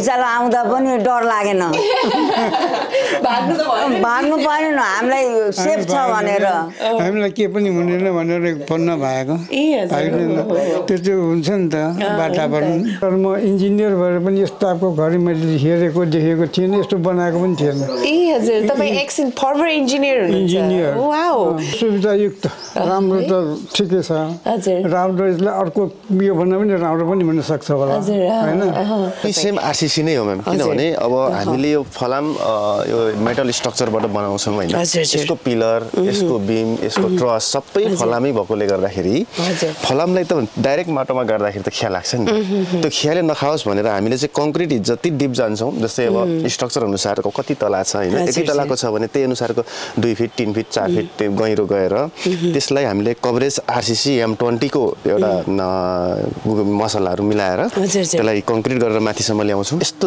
भुइँचालो आउँदा पनि डर लागेन भाग्नु परेन हामीलाई सेफ छ भनेर हामीलाई के पनि हुँदैन भनेर फोन नभएको त्यो हुन्छ नि त वातावरण तर म इन्जिनियर भएर पनि यस्तो टाइपको घर मैले हेरेको देखेको थिएन यस्तो बनाएको पनि थिएन ए हजुर तपाई एक्स फर्मर इन्जिनियर हुनुहुन्छ वाउ सुविधायुक्त राम्रो त ठिकै छ राम्रो यसलाई अर्को यो भन्दा पनि राम्रो पनि हुन सक्छ होला हैन सेम आरसीसी नै हो म्याम किनभने अब हामीले यो फलाम यो मेटल स्ट्रक्चरबाट बनाउँछौँ हैन यसको पिलर यसको बीम यसको ट्रस सबै फलामै भएकोले गर्दाखेरि फलामलाई त डाइरेक्ट माटोमा गाड्दाखेरि त खिया लाग्छ नि त्यो खियाले नखाओस् भनेर हामीले चाहिँ कङ्क्रिट जति डिप जान्छौँ जस्तै अब स्ट्रक्चर अनुसारको कति तला छ हैन यति तलाको छ भने त्यही अनुसारको 2 फिट 3 फिट 4 फिट त्यो गहिरो गएर त्यसलाई हामीले कभरेज आरसीसी M20 को एउटा मसलाहरू मिलाएर त्यसलाई कङ्क्रिट गरेर माथिसम्म ल्याउँछौँ यस्तो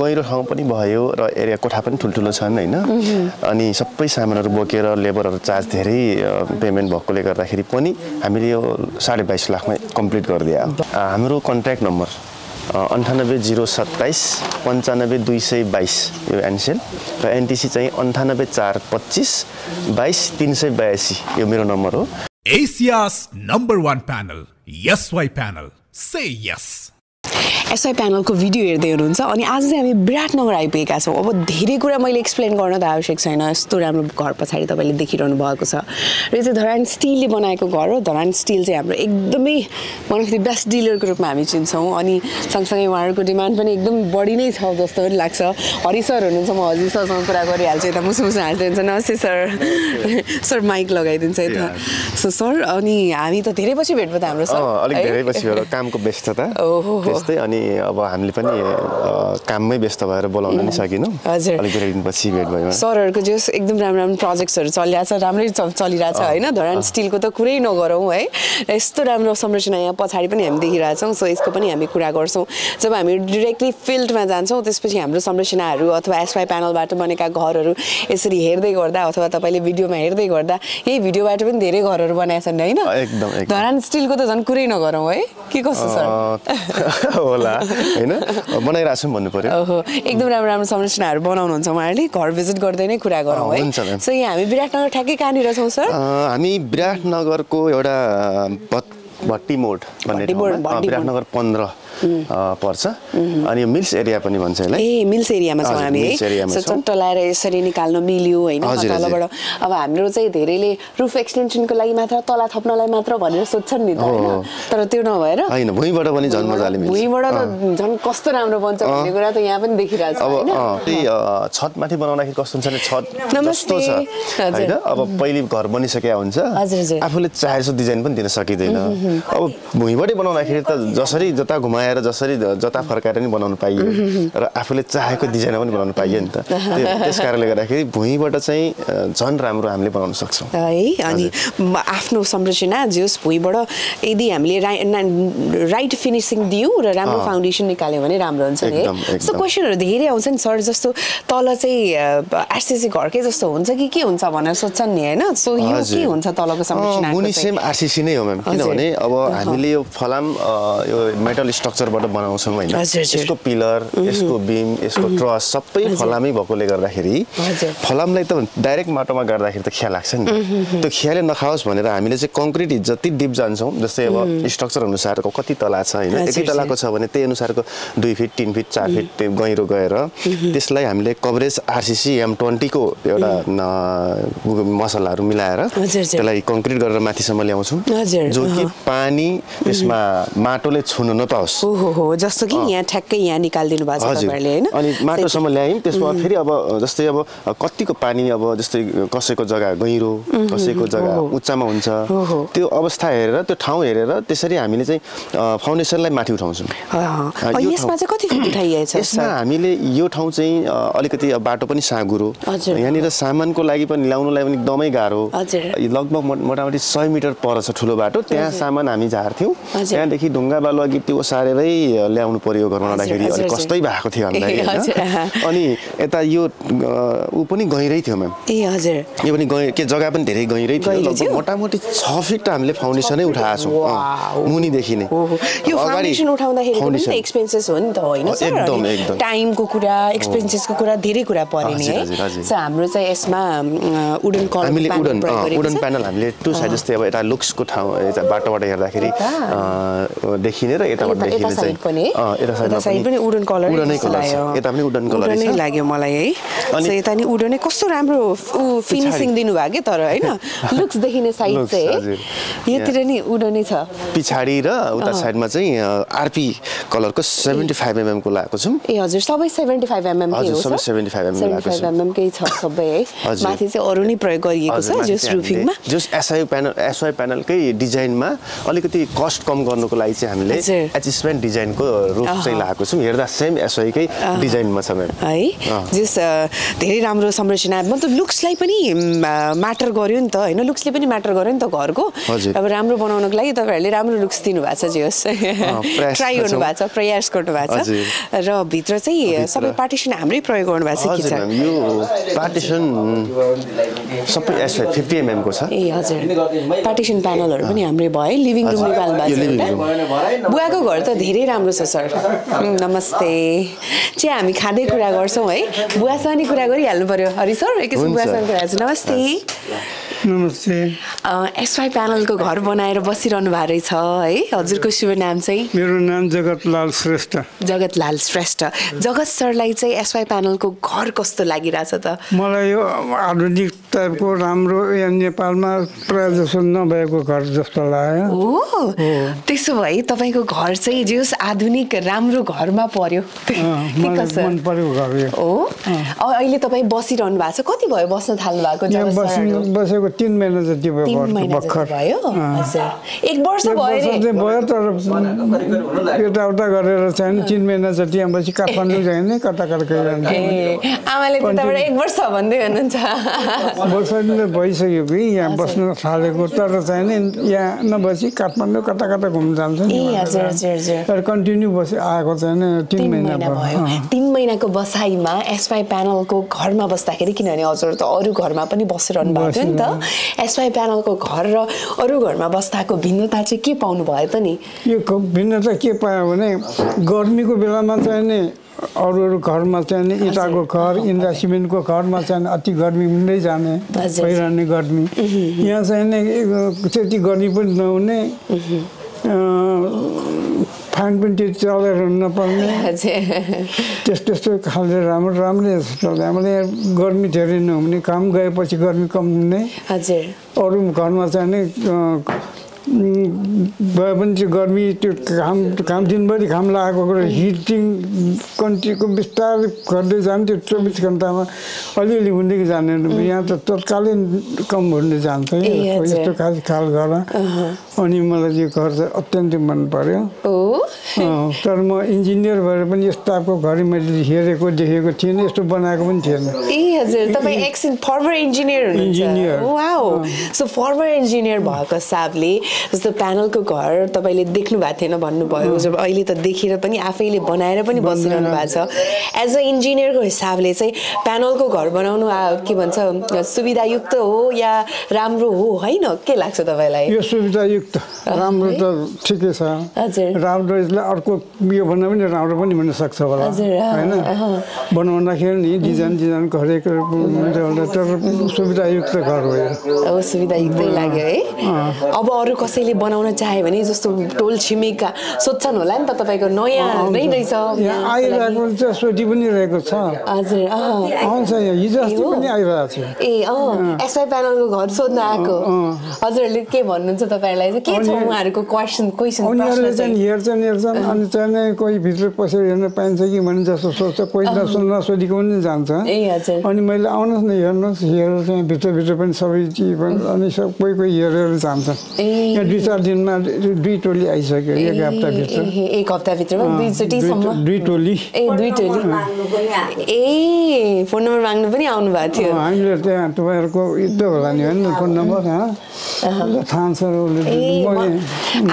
गहिरो ठाउँ पनि भयो र एरिया कोठा पनि ठुल्ठुलो छन् हैन अनि सबै सामानहरू बोकेर लेबरहरू चार्ज धेरै पेमेन्ट भएकोले गर्दाखेरि पनि हामीले यो 22.5 लाखमा कम्प्लिट गरिदियो हाम्रो कन्ट्र्याक्ट नम्बर 980729 95222 यो एनसेल र एनटीसी चाहिँ 98425 22382 यो मेरो नम्बर हो Asia's #1 panel YesY panel say yes SI प्यानलको भिडियो हेर्दै हुनुहुन्छ अनि आज चाहिँ हामी विराटनगर आइपुगेका छौँ अब धेरै कुरा मैले एक्सप्लेन गर्न त आवश्यक छैन यस्तो राम्रो घर पछाडि तपाईँले देखिरहनु भएको छ र चाहिँ धरान स्टिलले बनाएको घर हो धरान स्टिल चाहिँ हाम्रो एकदमै वान अफ द बेस्ट डिलरको रूपमा हामी चिन्छौँ अनि सँगसँगै उहाँहरूको डिमान्ड पनि एकदम बढी नै छ जस्तो पनि लाग्छ हरि सर हुनुहुन्छ म हरि सरसँग कुरा गरिहाल्छु यता मुसु हाँस्दै हुन्छ नमस्ते सर सर माइक लगाइदिन्छ यता सो सर अनि हामी त धेरै पछि भेट भयो त हाम्रो सर अलिक धेरै पछि हो कामको व्यस्तता त्यस्तै अनि अब हामीले पनि काममै व्यस्त भएर बोलाउन नि सकिनौँ अलिक धेरै दिनपछि भेट भयो सरहरूको जस एकदम राम्रो राम्रो प्रोजेक्ट्सहरू चलिरहेछ राम्रै चलिरहेछ होइन धरान स्टिलको त कुरै नगरौँ है यस्तो राम्रो संरचना यहाँ पछाडि पनि हामी देखिरहेछौँ सो यसको पनि हामी कुरा गर्छौँ जब हामी डिरेक्टली फिल्डमा जान्छौँ त्यसपछि हाम्रो संरचनाहरू अथवा एसवाई प्यानलबाट बनेका घरहरू यसरी हेर्दै गर्दा अथवा तपाईँले भिडियोमा हेर्दै गर्दा यही भिडियोबाट पनि धेरै घरहरू बनाएका छन् होइन एकदम धरान स्टिलको त झन् कुरै नगरौँ है के कस्तो सर होला हैन बनाइरा छौं भन्नु पर्यो ओहो एकदम राम्रो राम्रो संरचनाहरू बनाउनुहुन्छ उहाँहरूले घर भिजिट गर्दै नै कुरा गरौँ है सो यहाँ हामी विराटनगर ठ्याक्कै कहाँनिर छौँ सर हामी विराटनगरको एउटा भट्टी मोड भन्ने ठाउँमा विराटनगर 15 पर्छ अनि यो मिल्स एरिया पनि भन्छ यसलाई ए मिल्स एरियामा छौँ हामी है सो चट्ट लाएर यसरी निकाल्न मिल्यो हैन तलबाट अब हाम्रो चाहिँ धेरैले रुफ एक्सटेन्सनको लागि मात्र तला थप्नलाई मात्र भनेर सोध्छन् नि त हैन तर त्यो नभएर हैन भुइँबाट पनि झन् मजाले मिल्छ भुइँबाट त झन् कस्तो राम्रो बन्छ भन्ने कुरा त यहाँ पनि देखिरहेछ हैन अब छत माथि बनाउँदाखेरि कस्तो हुन्छ भने छत जस्तो छ हैन अब पहिले घर बनिसकेको हुन्छ आफूले चाहे जस्तो डिजाइन पनि दिन सकिदैन अब भुइँबाटै बनाउँदाखेरि त जसरी जता घुमाएर जसरी जता फर्काएर नि बनाउन पाइयो र आफूले चाहेको डिजाइन पनि बनाउन पाइयो नि त त्यसकारणले गर्दाखेरि भुइँबाट चाहिँ झन् राम्रो हामीले बनाउन सक्छौँ है अनि आफ्नो संरचना जस भुइँबाट यदि हामीले राइट फिनिसिङ दियौ र राम्रो फाउन्डेसन निकाल्यो भने राम्रो हुन्छ नि है सो क्वेशनहरु धेरै आउँछन् सर जस्तो तल चाहिँ आरसीसी घरकै जस्तो हुन्छ कि के हुन्छ भनेर सोध्छन् नि हैन सो यो के हुन्छ तलको संरचना मुनि सेम आरसीसी नै हो म्याम किनभने अब हामीले यो फलाम यो मेटल स्ट्रक्चरबाट बनाउँछौँ हैन यसको पिलर यसको बीम यसको ट्रस सबै फलामै भएकोले गर्दाखेरि फलामलाई त डाइरेक्ट माटोमा गाड्दाखेरि त खिया लाग्छ नि त्यो खियाले नखाओस् भनेर हामीले चाहिँ कङ्क्रिट जति डिप जान्छौँ जस्तै अब स्ट्रक्चर अनुसारको कति तला छ हैन यति तलाको छ भने त्यही अनुसारको 2 फिट 3 फिट 4 फिट त्यो गहिरो गएर त्यसलाई हामीले कभरेज आरसीसी M20 को एउटा मसलाहरू मिलाएर त्यसलाई कङ्क्रिट गरेर माथिसम्म ल्याउँछौँ जो कि पानी त्यसमा माटोले छुन नपाओस् ओहो जस्तो कि यहाँ ठ्याक्कै यहाँ निकाल्दिनु भएको छ तपाईहरुले हैन अनि माटोसम्म ल्यायौं त्यसमा फेरि अब जस्तै अब कतिको पानी अब जस्तै कसैको जग्गा गहिरो कसैको जग्गा उच्चमा हुन्छ त्यो अवस्था हेरेर त्यो ठाउँ हेरेर त्यसरी हामीले चाहिँ फाउन्डेसनलाई माथि उठाउँछौँ यसमा चाहिँ कति फिट उठाइएको छ यसमा हामीले यो ठाउँ चाहिँ अलिकति बाटो पनि साँगुरो यहाँनिर सामानको लागि पनि ल्याउनलाई पनि एकदमै गाह्रो लगभग मोटामोटी 100 मिटर पर छ ठुलो बाटो त्यहाँ सामान हामी झार्थ्यौं त्यहाँदेखि ढुङ्गा बालुवा गिटी ओसारेर गरेरै ल्याउनु पर्यो घरमा आउँदाखेरि अलिक कस्तै भएको थियो हामीलाई हैन अनि यता यो ऊ पनि गहिरै थियो म्याम ए हजुर यो पनि के जग्गा पनि धेरै गहिरै थियो लगभग मोटामोटी 6 फिट हामीले फाउन्डेसनै उठाएको छौं मुनिदेखि नै यो फाउन्डेसन उठाउँदाखेरि पनि एक्सपेन्सेस हो नि त हैन सर एकदम टाइमको कुरा एक्सपेन्सेसको कुरा धेरै कुरा पर्ने नि है सो हाम्रो चाहिँ यसमा वुडन कलर हामीले वुडन प्यानल हामीले टु साइड जस्तै अब यता लुक्सको ठाउँ यता बाटोबाट हेर्दाखेरि देखिने र यताबाट देखिने चाहिँ यता साइड पनि वुडन कलर वुडनै कलर छ यता पनि वुडन कलर नै लाग्यो मलाई है सो यता नि वुडनै कस्तो राम्रो फिनिशिङ दिनु भयो के तर हैन लुक्स देखिने साइड चाहिँ यतिर नि वुडनै छ पिछाडी र उता साइडमा चाहिँ आरपी कलरको 75 mm को लगाएको छौं ए हजुर सबै 75 mm के हो सबै 75 mm लगाएको छौं 75 mm कै छ सबै है माथि चाहिँ अरु नै प्रयोग गरिएको छ जस रुफिङमा जस एसवाई प्यानलकै डिजाइनमा अलिकति कस्ट कम गर्नको लागि चाहिँ हामीले एचिसमेन्ट डिजाइनको रुफ चाहिँ लगाएको छौं हेर्दा सेम एसवाई कै डिजाइनमा छ म्याम है जस धेरै राम्रो संरचना मतलब लुक्सलाई पनि म्याटर गर्यो नि त हैन लुक्सले पनि म्याटर गर्यो नि त घरको अब राम्रो बनाउनको लागि तपाईहरुले राम्रो लुक्स दिनु भएको छ जस ट्राई गर्नु भएको छ प्रयास गर्नु भएको छ र भित्र चाहिँ सबै पार्टिसन हाम्रै प्रयोग गर्नु भएको छ के छ यो पार्टिसन सबै एसवाई 50 mm को छ ए हजुर पार्टिसन प्यानलहरु पनि हाम्रै भयो लिभिङ रुम निकाल्नु भएको छ बुवाको घर त धेरै राम्रो छ सर नमस्ते चाहिँ हामी खादै कुरा गर्छौं है बुवासँग नि कुरा गरिहाल्नु पर्यो हरि सर एकैछिन बुवासँग कुरा गर्छु नमस्ते नमस्ते एसवाई प्यानलको घर बनाएर बसिरहनु भएको रहेछ है हजुरको शुभ नाम चाहिँ मेरो नाम जगतलाल श्रेष्ठ जगतलाल श्रेष्ठ जगत सरलाई चाहिँ एसवाई प्यानलको घर कस्तो लागिरहेछ त मलाई यो आधुनिक टाइपको राम्रो यहाँ नेपालमा प्राय जसो नभएको घर जस्तो लाग्यो ओ त्यसो भए तपाईको घर चाहिँ जस आधुनिक राम्रो घरमा पर्यो मन पर्यो घर हो अहिले तपाई बसिरहनु भएको छ कति भयो बस्न थाल्नु भएको बसेको 3 महिना जति भयो भर्खर भयो हजुर 1 वर्ष भयो तर यताउता गरेर चाहिँ 3 महिना जति यहाँ बसी काठमाडौँ जाने कता कता गइरहन्छ आमाले त्यताबाट 1 वर्ष भन्दै हुनुहुन्छ वर्षले भइसक्यो कि यहाँ बस्न थालेको तर चाहिँ यहाँ नबसी काठमाडौँ कता कता घुम्न जान्छ नि हजुर हजुर हजुर तर कन्टिन्यू बसी आएको चाहिँ 3 महिना भयो 3 महिनाको बसाइमा एसवाई प्यानलको घरमा बस्दाखेरि किनभने हजुर त अरु घरमा पनि बसिरहनु भएको थियो नि त एसवाई प्यानलको घर र अरु घरमा बस्दाको भिन्नता चाहिँ के पाउनु भयो त नि यो भिन्नता के पायो भने गर्मीको बेलामा चाहिँ नि अरु घरमा चाहिँ नि इटाको घर इन्डा सिमेन्टको घरमा चाहिँ अति गर्मी हुँदै जाने भइरहने गर्मी यहाँ चाहिँ नि त्यति गर्मी पनि नहुने फ्यान पनि त्यो चलेर नपर्ने त्यस्तो खाले राम्रो चल्दै हामीले गर्मी धेरै नहुने काम गएपछि गर्मी कम हुने अरू घरमा चाहिँ नि भए पनि त्यो गर्मी त्यो घाम दिनभरि घाम लागेको हिटिङ कन्ट्रीको बिस्तारै गर्दै जाने त्यो 24 घण्टामा अलिअलि हुँदै जाने यहाँ त तत्कालै कम हुँदै जान्छ यस्तो खाल घर अनि मलाई यो घर चाहिँ अत्यन्तै मन पर्यो तर म इन्जिनियर भएर पनि यस्तो टाइपको घर मैले हेरेको देखेको थिएन यस्तो बनाएको पनि थिएन ए हजुर तपाई एक्सन फर्मर इन्जिनियर हुनुहुन्छ वाओ सो फर्मर इन्जिनियर भएको हिसाबले जस्तो प्यानलको घर तपाईले देख्नु भएको थिएन भन्नुभयो जब अहिले त देखेर पनि आफैले बनाएर पनि बसिरहनु भएको छ एज अ इन्जिनियरको हिसाबले चाहिँ प्यानलको घर बनाउनु के भन्छ सुविधायुक्त हो या राम्रो हो हैन के लाग्छ तपाईलाई यो सुविधायुक्त राम्रो त ठिकै छ हजुर राम्रो अर्को यो भन्दा पनि राम्रो पनि हुन सक्छ होला हैन बनाउँदाखेरि नि डिजाइन गरेको तर सुविधायुक्त घर हो यो सुविधायुक्तै लाग्यो है अब अरु कसैले बनाउन चाहे भने जस्तो टोल छिमेका सोध्छन् होला नि त तपाईको नयाँ नै रहेछ यहाँ आइरहेको छ सोधी पनि रहेको छ हजुर आउँछ यहाँ हिजो अस्ति पनि आइरहेको छ ए एसवाई प्यानलको घर सोध्न आएको हजुरले के भन्नुहुन्छ तपाईलाई के छ उहाँहरुको क्वेशन उनीहरुले चाहिँ हेर्छन् अनि चाहिँ कोही भित्र पसेर हेर्न पाइन्छ कि भन्ने जस्तो सोच्छ कोही नसोधिको पनि जान्छ अनि मैले आउनुहोस् न हेर्नुहोस् हेरेर चाहिँ भित्र पनि सबै चिज अनि कोही हेरेर जान्छ यहाँ 2-4 दिनमा 2 टोली आइसक्यो एक हप्ताभित्रमा 2 टोली ए फोन नम्बर माग्नु पनि आउनु भएको थियो हामीले त्यहाँ तपाईहरुको युद्ध होला नि हैन फोन नम्बर थाहा छ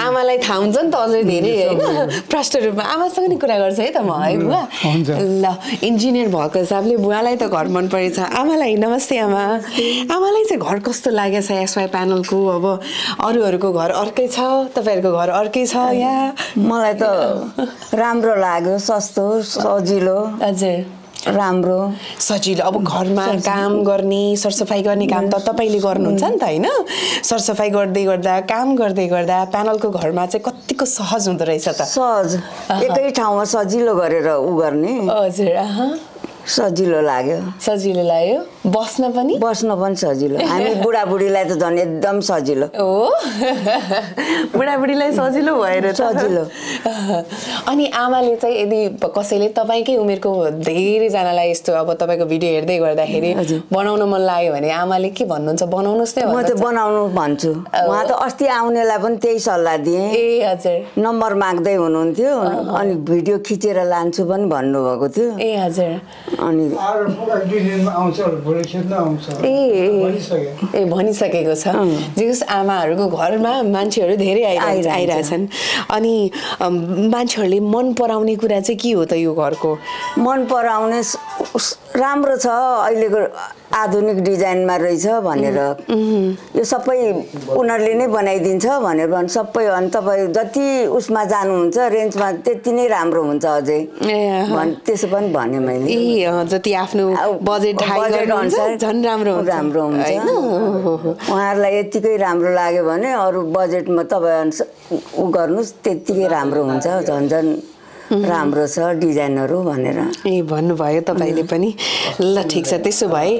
आमालाई थाहा हुन्छ नि त अझै धेरै होइन प्रष्ट रूपमा आमासँग नि कुरा गर्छ है त म है बुवा ल इन्जिनियर भएको हिसाबले बुवालाई त घर मन परेछ आमालाई नमस्ते आमा आमालाई चाहिँ घर कस्तो लागेछ एसवाई प्यानलको अब अरूहरूको घर अर्कै छ तपाईँहरूको घर अर्कै छ यहाँ मलाई त राम्रो लाग्यो सस्तो सजिलो हजुर राम्रो सजिलो अब घरमा काम गर्ने सरसफाइ गर्ने काम त तपाईँले गर्नुहुन्छ नि त होइन सरसफाइ गर्दै गर्दा काम गर्दै गर्दा प्यानलको घरमा चाहिँ कतिको सहज हुँदो रहेछ त सहज एकै ठाउँमा सजिलो गरेर उ गर्ने हजुर सजिलो लाग्यो बस्न पनि सजिलो हामी बुढाबुढीलाई त झन् एकदम सजिलो हो बुढाबुढीलाई सजिलो भएर सजिलो अनि आमाले चाहिँ यदि कसैले तपाईँकै उमेरको धेरैजनालाई यस्तो अब तपाईँको भिडियो हेर्दै गर्दाखेरि बनाउन मन लाग्यो भने आमाले के भन्नुहुन्छ बनाउनुहोस् न म त बनाउनु भन्छु उहाँ त अस्ति आउनेलाई पनि त्यही सल्लाह दिएँ ए हजुर नम्बर माग्दै हुनुहुन्थ्यो अनि भिडियो खिचेर लान्छु पनि भन्नुभएको थियो ए हजुर अनि भनिसकेको छ जस आमाहरूको घरमा मान्छेहरू धेरै आइरहेछन् अनि मान्छेहरूले मन पराउने कुरा चाहिँ के हो त यो घरको मन पराउने राम्रो छ अहिलेको आधुनिक डिजाइनमा रहेछ भनेर यो सबै उनीहरूले नै बनाइदिन्छ भनेर सबै अनि तपाईँ जति उसमा जानुहुन्छ रेन्जमा त्यति नै राम्रो हुन्छ अझै त्यसो पनि भने मैले जति आफ्नो बजेट अनुसार झन् राम्रो हुन्छ उहाँहरूलाई यतिकै राम्रो लाग्यो भने अरू बजेटमा तपाईँ उ गर्नुहोस् त्यतिकै राम्रो हुन्छ झन् झन् राम्रो छ डिजाइनहरू भनेर ए भन्नुभयो तपाईँले पनि ल ठिक छ त्यसो भए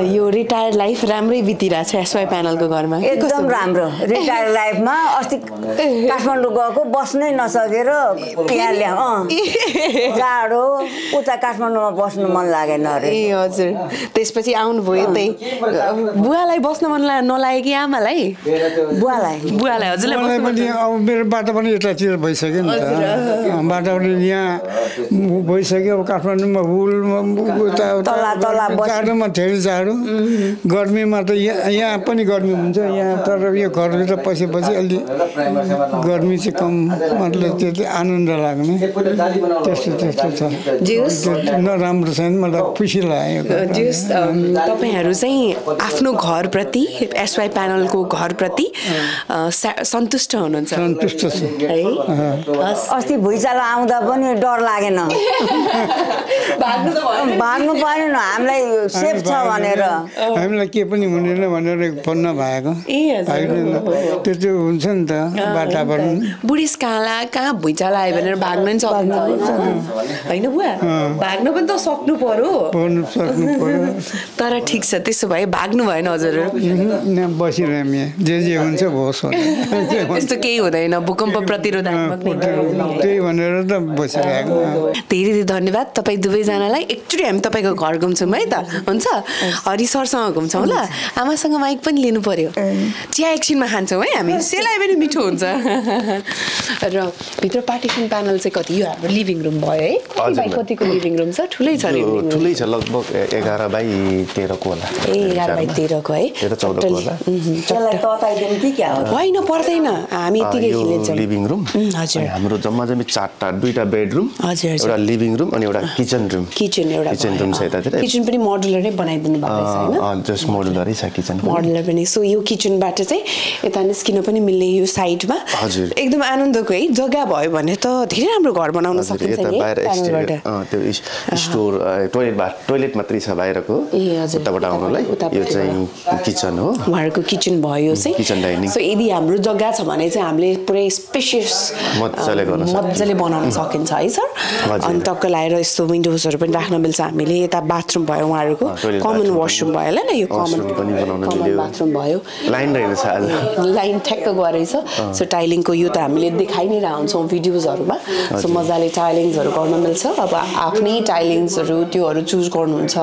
यो रिटायर्ड लाइफ राम्रै बितिरहेछ एसवाई प्यानलको घरमा एकदम राम्रो रिटायर्ड लाइफमा अस्ति काठमाडौँ गएको बस्नै नसकेर यहाँ ल्याऊ जाडो उता काठमाडौँमा बस्नु मन लागेन अरे ए हजुर त्यसपछि आउनुभयो त्यही बुवालाई बस्न मन नलाग्यो कि आमालाई बुवालाई हजुरलाई पनि अब मेरो बाटो पनि यतातिर भइसक्यो नि त वातावरण यहाँ भइसक्यो अब काठमाडौँमा जाडोमा धेरै जाडो गर्मीमा त यहाँ पनि गर्मी हुन्छ यहाँ तर यो घरभित्र पसेपछि अलि गर्मी चाहिँ कम मतलब त्यति आनन्द लाग्ने त्यस्तो छ नराम्रो छैन मलाई खुसी लाग्यो तपाईँहरू चाहिँ आफ्नो घरप्रति एसवाई प्यानलको घरप्रति सन्तुष्ट हुनुहुन्छ सन्तुष्ट छु है अस्ति भुइँचालो आउँदा पनि डर लागेन भाग्नु परेन हामीलाई सेफ छ भनेर हामीलाई के पनि हुँदैन भनेर फोन नभएको त्यो चाहिँ हुन्छ नि त वातावरण बुढेसकालमा कहाँ भुइँचालो आयो भनेर भाग्न नि सक्नुहुन्छ होइन बुवा भाग्न पनि त सक्नु पर्यो तर ठिक छ त्यसो भए भाग्नु भएन हजुर बसिरह्यौँ यहाँ जे हुन्छ होस् त्यस्तो केही हुँदैन भूकम्प प्रतिरोधात्मक त्यही भनेर त बसिरहेको धेरै धेरै धन्यवाद तपाईँ दुवैजनालाई एकचोटि हामी तपाईँको घर घुम्छौँ है त हुन्छ हरि सरसँग घुम्छौँ ल आमासँग माइक पनि लिनु पर्यो चिया एकछिनमा खान्छौँ है हामी सेलाइ पनि मिठो हुन्छ र भित्र पार्टिसन प्यानल चाहिँ कति यो हाम्रो लिभिङ रुम भयो है कतिको लिभिङ रुम छ ठुलै छ ठुलै छ लगभग 11x13 को होला 11x13 को है 14 को होला होइन पर्दैन हामी यतिकै खेलिन्छौँ लिभिङ रुम हजुर हाम्रो जम्मा जम्मी 2टा बेडरुम एउटा लिभिङ रुम अनि एउटा किचन रुम रुम छ यतातिर किचन पनि मोडुलरै बनाइदिनु भएको छ हैन जस्ट मोडुलरै छ किचन मोडुलर पनि सो यो किचनबाट चाहिँ यता निस्किन पनि मिल्ने यो साइडमा एकदम आनन्दको है जग्गा भयो भने त धेरै राम्रो घर बनाउन सकिन्छ नि प्यानलबाट त्यो स्टोर टोयलेट मात्रै छ बाहिरको उताबाट आउनलाई यो चाहिँ किचन हो उहाँहरुको किचन भयो चाहिँ किचन डाइनिङ सो यदि हाम्रो जग्गा छ भने चाहिँ हामीले पुरै स्पेसियस मजाले बनाउन सकिन्छ है सर अनि टक्क लाएर यस्तो विन्डोजहरु पनि राख्न मिल्छ हामीले यता बाथरुम भयो उहाँहरुको कमन वाशरुम भयो ल यो कमन पनि बनाउन मिल्यो बाथरुम भयो लाइन रहेछ आज लाइन ठ्याक्क गरेछ सो टाइलिङको यो त हामीले देखाइ नै रहन्छौँ भिडियोजहरुमा सो मजाले टाइलिङ्सहरु गर्न मिल्छ छ अब आफ्नै टाइलिङ्सहरू त्योहरू चुज गर्नुहुन्छ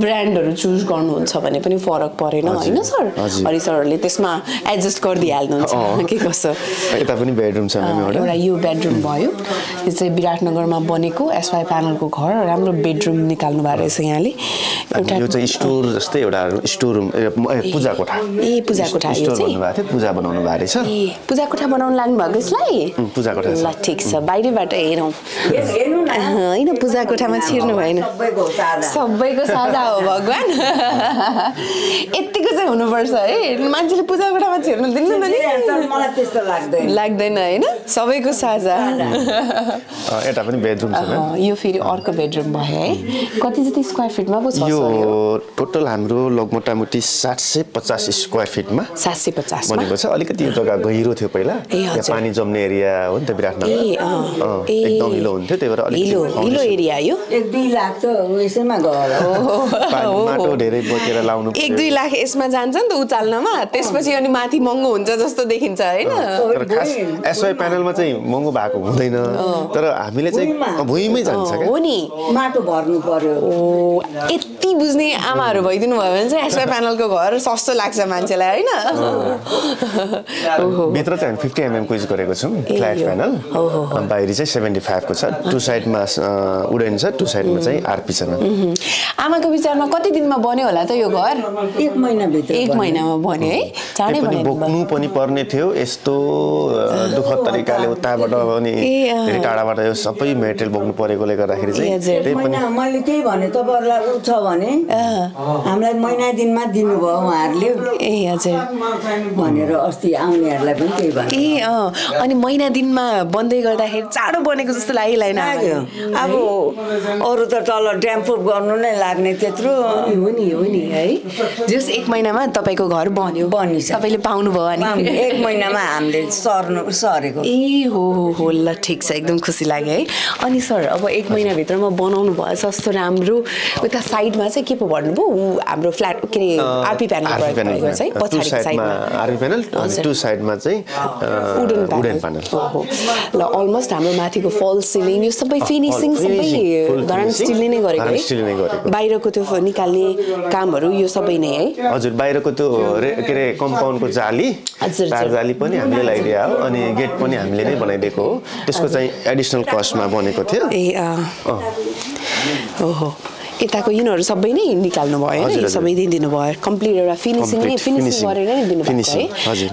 ब्रान्डहरू चुज गर्नुहुन्छ भने पनि फरक परेन होइन सर हरि सरहरूले त्यसमा एडजस्ट गरिदिइहाल्नुहुन्छ के कसो यता पनि बेडरुम छ एउटा यो बेडरुम भयो यो चाहिँ विराटनगरमा बनेको एसवाई प्यानलको घर राम्रो बेडरुम निकाल्नु भएको रहेछ यहाँले एउटा यो चाहिँ स्टोर जस्तै एउटा स्टोर रुम पूजा कोठा पूजा कोठा यो चाहिँ पूजा बनाउनु भएको रहेछ पूजा कोठा बनाउन लाग्नु भएको यसलाई पूजा कोठा ल ठिक छ बाहिरबाट हेरौँ होइन पूजा कोठामा छिर्नु भएन सबैको साझा हो भगवान् यतिको चाहिँ हुनुपर्छ है मान्छेले पूजा कोठामा छिर्नु दिनु नि मलाई त्यस्तो लाग्दैन होइन सबैको साझा यता पनि बेडरुम छ यो फेरि अर्को बेडरुम भयो है कति जति स्क्वायर फिटमा पो छ यो टोटल हाम्रो मोटामोटी 750 स्क्वायर फिटमा 750 बनेको छ अलिकति यो जग्गा गहिरो थियो पहिला यहाँ पानी जम्ने एरिया हो नि त विराटनगर एकदम हिलो हुन्थ्यो त्यही भएर अलिक हिलो एरिया यो 1-2 लाख त यसैमा गयो माटो धेरै बोकेर लाउनु 1-2 लाख यसमा जान्छ नि त उचाल्नमा त्यसपछि अनि माथि महँगो हुन्छ जस्तो देखिन्छ होइन एसवाई प्यानलमा चाहिँ महँगो भएको हुँदैन तर हामीले चाहिँ भुइँमै जान्छ हो नि माटो भर्नु पर्यो यति बुझ्ने आमाहरू भइदिनु भयो भने चाहिँ एसवाई प्यानलको घर सस्तो लाग्छ मान्छेलाई होइन भित्र चाहिँ 50 mm को युज गरेको छौँ फ्ल्याट प्यानल बाहिरी चाहिँ 75 को छ टु साइडमा वुडन छ टु साइडमा चाहिँ आरपी छ आमाको विचारमा कति दिनमा बन्यो होला त यो घर 1 महिनाभित्र 1 महिनामा बन्यो है चाँडै बन्यो बोक्नु पनि पर्ने थियो यस्तो दुःखद तरिकाले उताबाट पनि धेरै टाढाबाट यो सबै मेटेरियल बोक्नु परेकोले गर्दाखेरि चाहिँ त्यही पनि मैले त्यही भने तपाईहरुलाई उ छ भने हामीलाई महिना दिनमा दिनुभयो उहाँहरूले ए हजुर भनेर अस्ति आउनेहरूलाई पनि त्यही भने अनि महिना दिनमा बन्दै गर्दाखेरि चाँडो बनेको जस्तो लागिलाइन अब अरू त तल ड्याम्पुट गर्नु नै लाग्ने त्यत्रो हो नि है जस 1 महिनामा तपाईको घर बन्यो तपाईले पाउनु भयो अनि 1 महिनामा हामीले सरेको ए हो ल ठिक छ एकदम खुसी लाग्यो है अनि सर अब 1 महिना भित्रमा बनाउनु भयो सस्तो राम्रो उता साइडमा चाहिँ के पो भन्नुभयो हाम्रो फ्ल्याट के रे आरपी प्यानल प्रयोग गरेको चाहिँ पछाडीको साइडमा आरपी प्यानल टु साइडमा चाहिँ वुडन प्यानल ल अलमोस्ट हाम्रो माथिको फल सिलिङ यो सबै फिनिशिङ सबै धरान स्टिलले नै गरेको है बाहिरको त्यो निकाल्ने कामहरू यो सबै नै है हजुर बाहिरको त्यो के रे कम्पाउन्डको जाली तार जाली पनि हामीले लगाइदिया हो अनि गेट पनि हामीले नै बनाइदिएको हो त्यसको चाहिँ एडिसनल कस्टमा बनेको थियो ए ओहो यताको यिनीहरू सबै नै निकाल्नु भयो हैन सबै दिनु भयो कम्प्लिट एउटा फिनिशिङ गरेर नै दिनु भयो है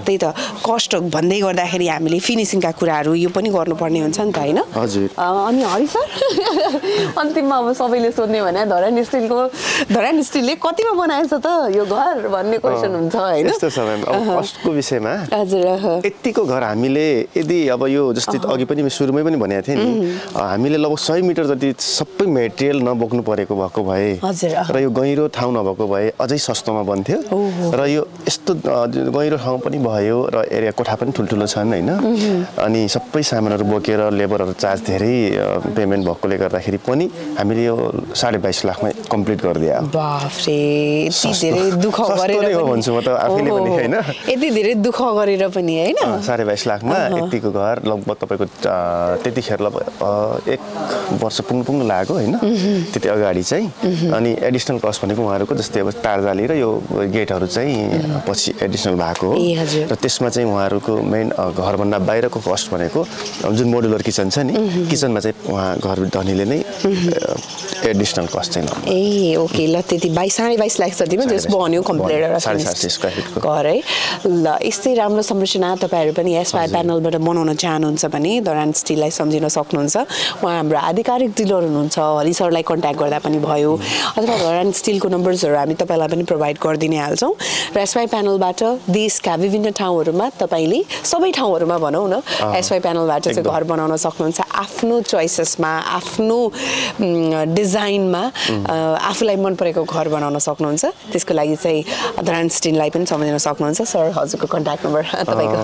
त्यही त कस्ट भन्दै गर्दाखेरि हामीले फिनिशिङका कुराहरू यो पनि गर्नुपर्ने हुन्छ नि त हैन हजुर अनि हरि सर अन्तिममा अब सबैले सोध्ने भने धरान स्टिलले कतिमा बनाएछ त यो घर भन्ने क्वेशन हुन्छ हैन यस्तो छ मैम अब कस्टको विषयमा हजुर यतिको घर हामीले यदि अब यो जस्तै अघि पनि सुरुमै पनि भनेको थिएँ नि हामीले लगभग 100 मिटर जति सबै मेटेरियल नबोक्नु परेको भएको भए र यो गहिरो ठाउँ नभएको भए अझै सस्तोमा बन्थ्यो र यो यस्तो गहिरो ठाउँ पनि भयो र एरिया कोठा पनि ठुल्ठुलो छन् हैन अनि सबै सामानहरू बोकेर लेबरहरू चार्ज धेरै पेमेन्ट भएकोले गर्दाखेरि पनि हामीले यो 22.5 लाखमा कम्प्लिट गरिदिया बाफ रे यति धेरै दुःख गरेर पनि भन्छु म त आफैले पनि हैन यति धेरै दुःख गरेर पनि हैन 22.5 लाखमा यतिको घर लगभग तपाईको त्यतिखेर 1 वर्ष पुग्नु लाग्यो हैन त्यति अगाडि चाहिँ अनि एडिसनल कस्ट भनेको उहाँहरुको जस्तै अब तारजाली र यो गेटहरु चाहिँ पछि एडिसनल भएको हो र त्यसमा चाहिँ उहाँहरुको मेन घरभन्दा बाहिरको कस्ट भनेको जुन मोडुलर किचन छ नि किचनमा चाहिँ उहाँ घर धनीले नै एडिसनल कस्ट चाहिँ ए ओके ल त्यति 22.5 लाख जतिमा जस बन्यो कम्प्लिट र 7.5 स्क्वायर फिटको घर है ल यस्तै राम्रो संरचना तपाईहरु पनि एसवाई प्यानलबाट बनाउन चाहनुहुन्छ भने धरान स्टिललाई सम्झिन सक्नुहुन्छ उहाँ हाम्रो आधिकारिक डिलर हुनुहुन्छ हरि सरलाई कन्ट्याक्ट गर्दा पनि भयो अथवा धरान स्टिलको नम्बर्सहरु हामी तपाईलाई पनि प्रोवाइड गर्दिने हाल्छौं र एसवाई प्यानलबाट देशका विभिन्न ठाउँहरुमा तपाईले सबै ठाउँहरुमा भनौं न एसवाई प्यानलबाट चाहिँ घर बनाउन सक्नुहुन्छ आफ्नो चोइसेसमा आफ्नो डिजाइनमा आफुलाई मन परेको घर बनाउन सक्नुहुन्छ त्यसको लागि चाहिँ धरान स्टिललाई पनि सम्झिन सक्नुहुन्छ सर हजुरको कन्ट्याक्ट नम्बर तपाईको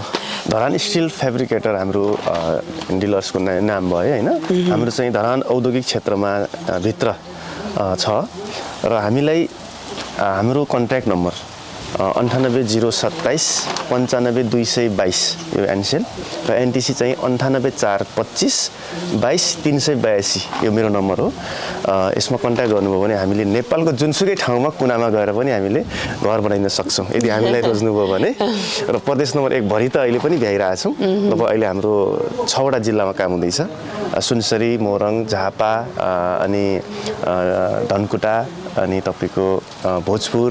धरान स्टिल फेब्रिकेटर हाम्रो डिलर्सको नाम भयो हैन हाम्रो चाहिँ धरान औद्योगिक क्षेत्रमा भित्र छ र हामीलाई हाम्रो कन्ट्याक्ट नम्बर 98 027 95 222 यो एनसेल र एनटिसी चाहिँ 98 425 22 382 यो मेरो नम्बर हो। यसमा कन्ट्याक्ट गर्नुभयो भने हामीले नेपालको जुनसुकै ठाउँमा कुनामा गएर पनि हामीले घर बनाइन सक्छौँ यदि हामीलाई रोज्नुभयो भने। र प्रदेश नम्बर 1 भरि त अहिले पनि भ्याइरहेछौँ। अब अहिले हाम्रो 6 वटा जिल्लामा काम हुँदैछ। सुनसरी, मोरङ, झापा अनि धनकुटा अनि तपाईको भोजपुर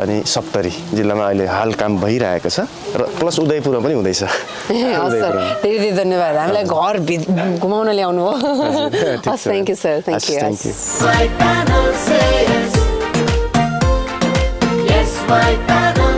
अनि सप्तरी जिल्लामा अहिले हाल काम भइरहेको छ र प्लस उदयपुरमा पनि हुँदैछ। धेरै धेरै धन्यवाद हामीलाई घर घुमाउन ल्याउनु हो। हस् thank you sir thank you. Yes, my panel.